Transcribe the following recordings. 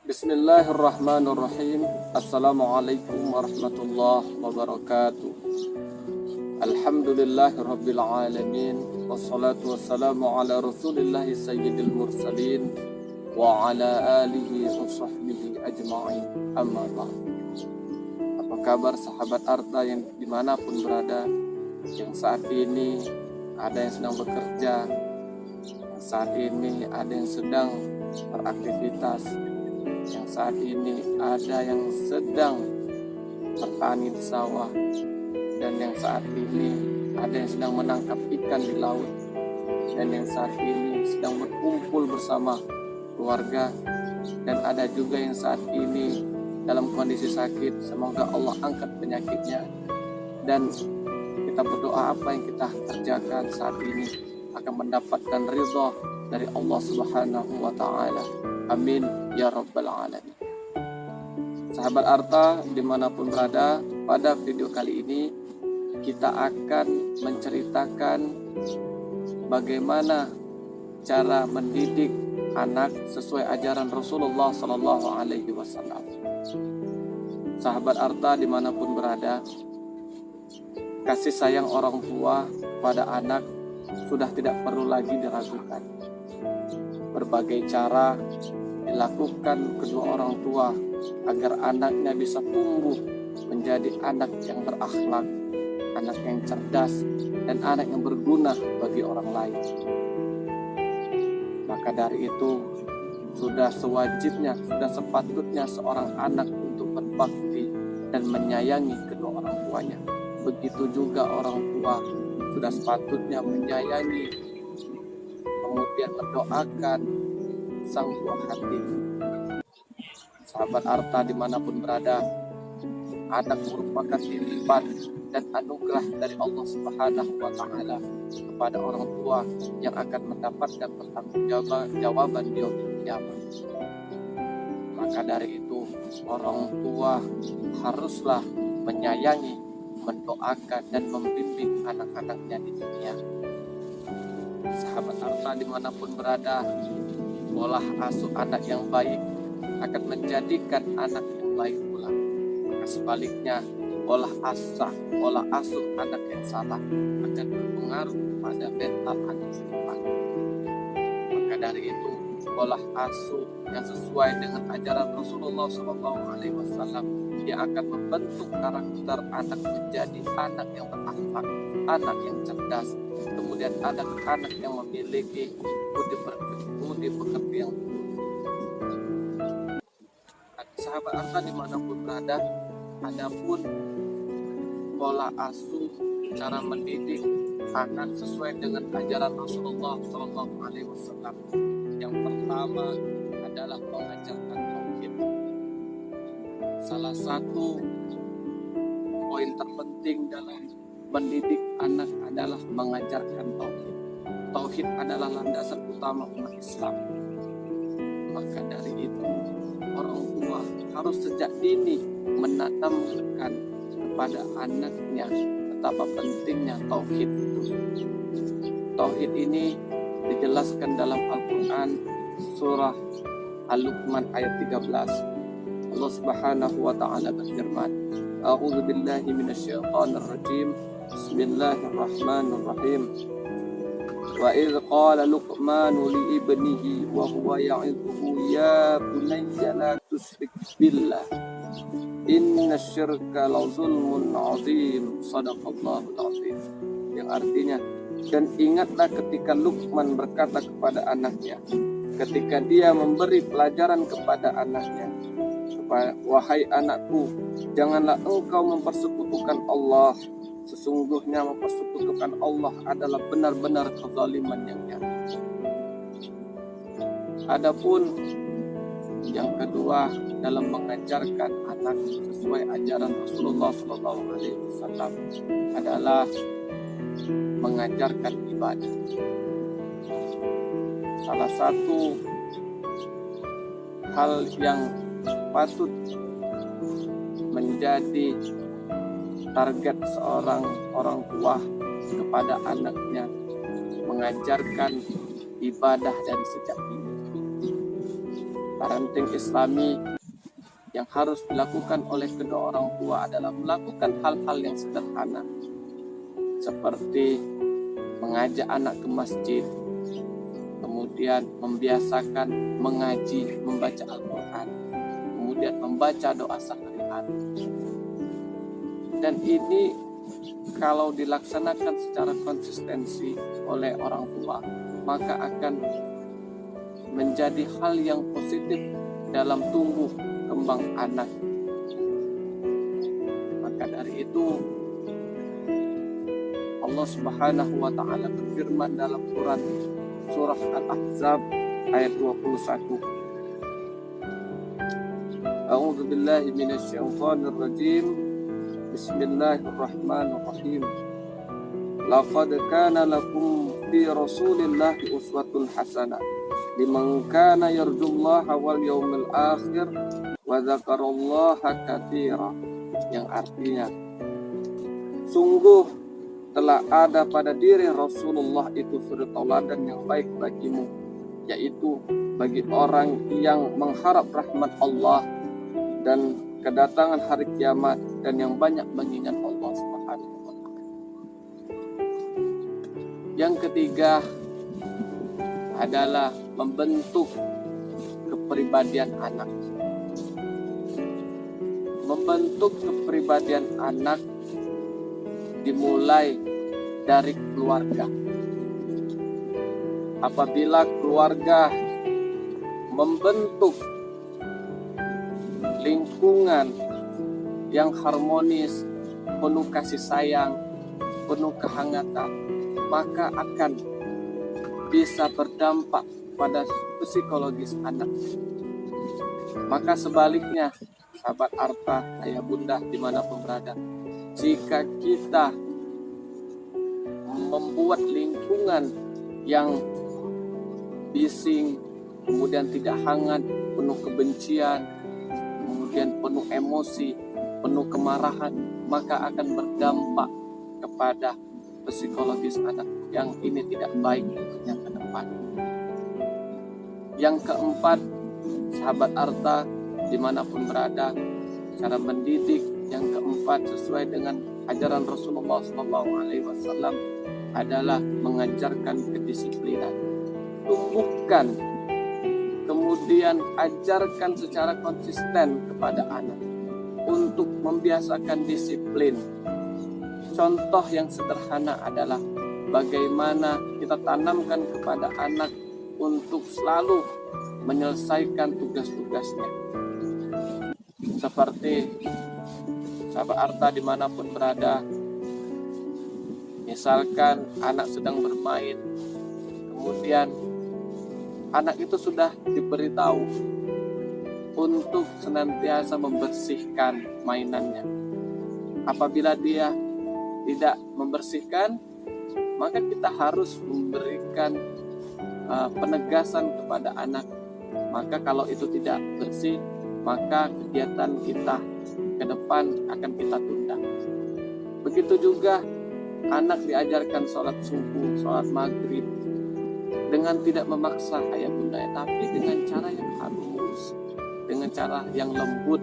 Bismillahirrahmanirrahim. Assalamualaikum warahmatullahi wabarakatuh. Alhamdulillahirabbil alamin. Wassalatu wassalamu ala Rasulillahi sayyidil mursalin wa ala alihi wa sahbihi ajma'in. Amma ba'd. Apa kabar sahabat Arta yang dimanapun berada, yang saat ini ada yang sedang bekerja, yang saat ini ada yang sedang beraktivitas, yang saat ini ada yang sedang bertani di sawah, dan yang saat ini ada yang sedang menangkap ikan di laut, dan yang saat ini sedang berkumpul bersama keluarga, dan ada juga yang saat ini dalam kondisi sakit. Semoga Allah angkat penyakitnya, dan kita berdoa apa yang kita kerjakan saat ini akan mendapatkan ridha dari Allah Subhanahu wa Ta'ala. Amin ya rabbal alamin. Sahabat Arta dimanapun berada, pada video kali ini kita akan menceritakan bagaimana cara mendidik anak sesuai ajaran Rasulullah Sallallahu Alaihi Wasallam. Sahabat Arta dimanapun berada, kasih sayang orang tua pada anak sudah tidak perlu lagi diragukan. Berbagai cara dilakukan kedua orang tua agar anaknya bisa tumbuh menjadi anak yang berakhlak, anak yang cerdas, dan anak yang berguna bagi orang lain. Maka dari itu sudah sewajibnya, sudah sepatutnya seorang anak untuk berbakti dan menyayangi kedua orang tuanya. Begitu juga orang tua sudah sepatutnya menyayangi, kemudian mendoakan sang buah hati. Sahabat Arta dimanapun berada, anak merupakan titipan dan anugerah dari Allah Subhanahu wa Ta'ala kepada orang tua yang akan mendapatkan pertanggungjawaban di yaumil qiyamah. Maka dari itu orang tua haruslah menyayangi, mendoakan, dan membimbing anak-anaknya di dunia. Sahabat Arta dimanapun berada, pola asuh anak yang baik akan menjadikan anak yang baik pula. Maka sebaliknya, pola asuh anak yang salah akan berpengaruh pada mental anak setempat. Maka dari itu, pola asuh yang sesuai dengan ajaran Rasulullah SAW yang akan membentuk karakter anak menjadi anak yang berakhlak, anak yang cerdas, kemudian anak yang memiliki budi pekerti yang tinggi. Sahabat Arta dimanapun berada, adapun pola asuh, cara mendidik anak sesuai dengan ajaran Rasulullah SAW. Yang pertama adalah mengajarkan tauhid. Salah satu poin terpenting dalam mendidik anak adalah mengajarkan tauhid. Tauhid adalah landasan utama umat Islam. Maka dari itu orang tua harus sejak dini menanamkan kepada anaknya betapa pentingnya tauhid itu. Tauhid ini dijelaskan dalam Al-Quran surah Al-Luqman ayat 13. Allah Subhanahu wa Ta'ala berfirman, A'udzu billahi minasyaitonir rajim. Bismillahirrahmanirrahim. Wa idz qala Luqmanu li ibnihi wa huwa ya'idhuhu ya bunayya la tusyrik billah inna syirka la zulmun 'azim. Shadaqallahul 'azim. Yang artinya, dan ingatlah ketika Luqman berkata kepada anaknya, ketika dia memberi pelajaran kepada anaknya, wahai anakku, janganlah engkau mempersekutukan Allah. Sesungguhnya mempersekutukan Allah adalah benar-benar kezaliman yang nyata. Adapun yang kedua dalam mengajarkan anak sesuai ajaran Rasulullah SAW adalah mengajarkan ibadah. Salah satu hal yang patut menjadi target seorang orang tua kepada anaknya mengajarkan ibadah dari sejak dini. Parenting Islami yang harus dilakukan oleh kedua orang tua adalah melakukan hal-hal yang sederhana, seperti mengajak anak ke masjid, kemudian membiasakan mengaji, membaca Al-Quran, kemudian membaca doa sehari-hari. Dan ini kalau dilaksanakan secara konsistensi oleh orang tua, maka akan menjadi hal yang positif dalam tumbuh kembang anak. Maka dari itu Allah Subhanahu wa taala berfirman dalam Quran surah Al-Ahzab ayat 21. A'udzu billahi minasyaitonir rajim. Bismillahirrahmanirrahim. Laqad kana lakum fi Rasulillahi uswatun hasanah liman kana yarjullaha wal yawmil akhir wa dzakarallaha katsira. Yang artinya, sungguh telah ada pada diri Rasulullah itu suri tauladan yang baik bagimu, yaitu bagi orang yang mengharap rahmat Allah dan kedatangan hari kiamat, dan yang banyak mengingat Allah Subhanahu wa taala. Yang ketiga adalah membentuk kepribadian anak. Membentuk kepribadian anak dimulai dari keluarga. Apabila keluarga membentuk lingkungan yang harmonis, penuh kasih sayang, penuh kehangatan, maka akan bisa berdampak pada psikologis anak. Maka sebaliknya, sahabat Arta, ayah bunda dimanapun berada, jika kita membuat lingkungan yang bising, kemudian tidak hangat, penuh kebencian, kemudian penuh emosi, penuh kemarahan, maka akan berdampak kepada psikologis anak yang ini tidak baik untuknya ke depan. Yang keempat, sahabat Arta dimanapun berada, cara mendidik yang keempat sesuai dengan ajaran Rasulullah SAW adalah mengajarkan kedisiplinan. Tumbuhkan, kemudian ajarkan secara konsisten kepada anak untuk membiasakan disiplin. Contoh yang sederhana adalah bagaimana kita tanamkan kepada anak untuk selalu menyelesaikan tugas-tugasnya. Seperti sahabat Arta dimanapun berada, misalkan anak sedang bermain, kemudian anak itu sudah diberitahu untuk senantiasa membersihkan mainannya. Apabila dia tidak membersihkan, maka kita harus memberikan penegasan kepada anak. Maka kalau itu tidak bersih, maka kegiatan kita ke depan akan kita tunda. Begitu juga anak diajarkan sholat subuh, sholat maghrib dengan tidak memaksa ayah bunda, tapi dengan cara yang halus, dengan cara yang lembut,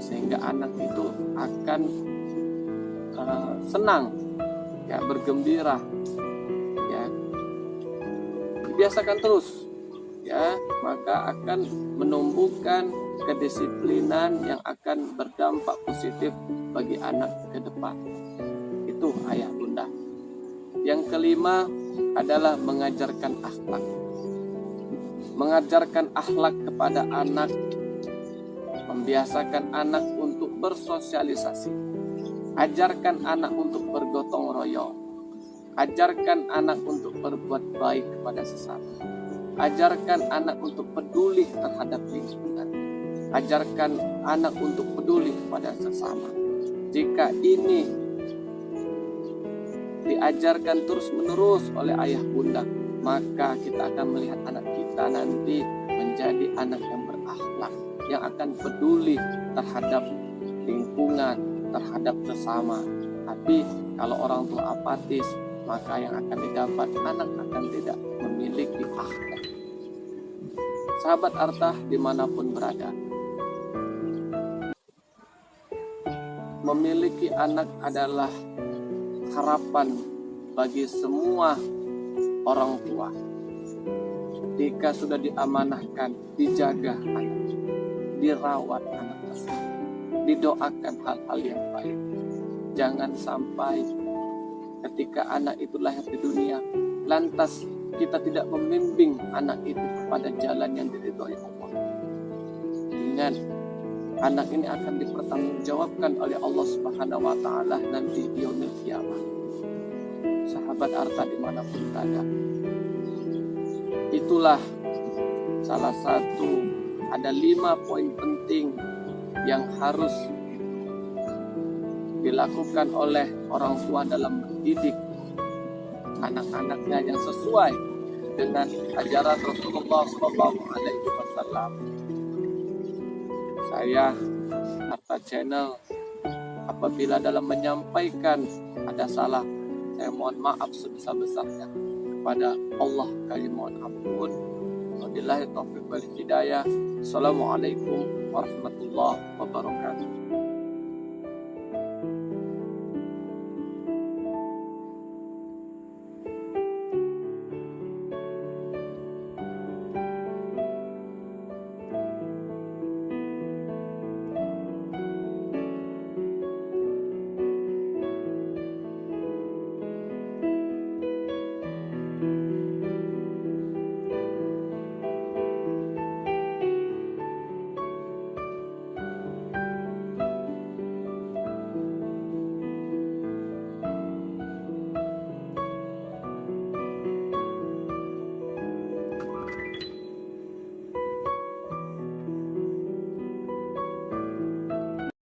sehingga anak itu akan senang, ya, bergembira, ya, dibiasakan terus, ya, maka akan menumbuhkan kedisiplinan yang akan berdampak positif bagi anak ke depan. Itu ayah bunda. Yang kelima adalah mengajarkan akhlak. Mengajarkan akhlak kepada anak, membiasakan anak untuk bersosialisasi. Ajarkan anak untuk bergotong royong. Ajarkan anak untuk berbuat baik kepada sesama. Ajarkan anak untuk peduli terhadap lingkungan. Ajarkan anak untuk peduli kepada sesama. Jika ini diajarkan terus-menerus oleh ayah bunda, maka kita akan melihat anak kita nanti menjadi anak yang berakhlak, yang akan peduli terhadap lingkungan, terhadap sesama. Tapi kalau orang tua apatis, maka yang akan didapat anak akan tidak memiliki akhlak. Sahabat Arta dimanapun berada, memiliki anak adalah harapan bagi semua orang tua. Ketika sudah diamanahkan, dijaga anak, dirawat anak tersebut, didoakan hal-hal yang baik. Jangan sampai ketika anak itu lahir di dunia, lantas kita tidak membimbing anak itu kepada jalan yang diridhoi Allah. Ingat, anak ini akan dipertanggungjawabkan oleh Allah Subhanahu wa Ta'ala nanti di yaumil qiyamah. Sahabat Arta dimanapun berada, itulah salah satu, ada 5 poin penting yang harus dilakukan oleh orang tua dalam mendidik anak-anaknya yang sesuai dengan ajaran Rasulullah SAW. Saya Arta Channel, apabila dalam menyampaikan ada salah, saya mohon maaf sebesar-besarnya kepada Allah, kami mohon ampun. Wabillahi taufiq wal hidayah. Assalamualaikum warahmatullahi wabarakatuh.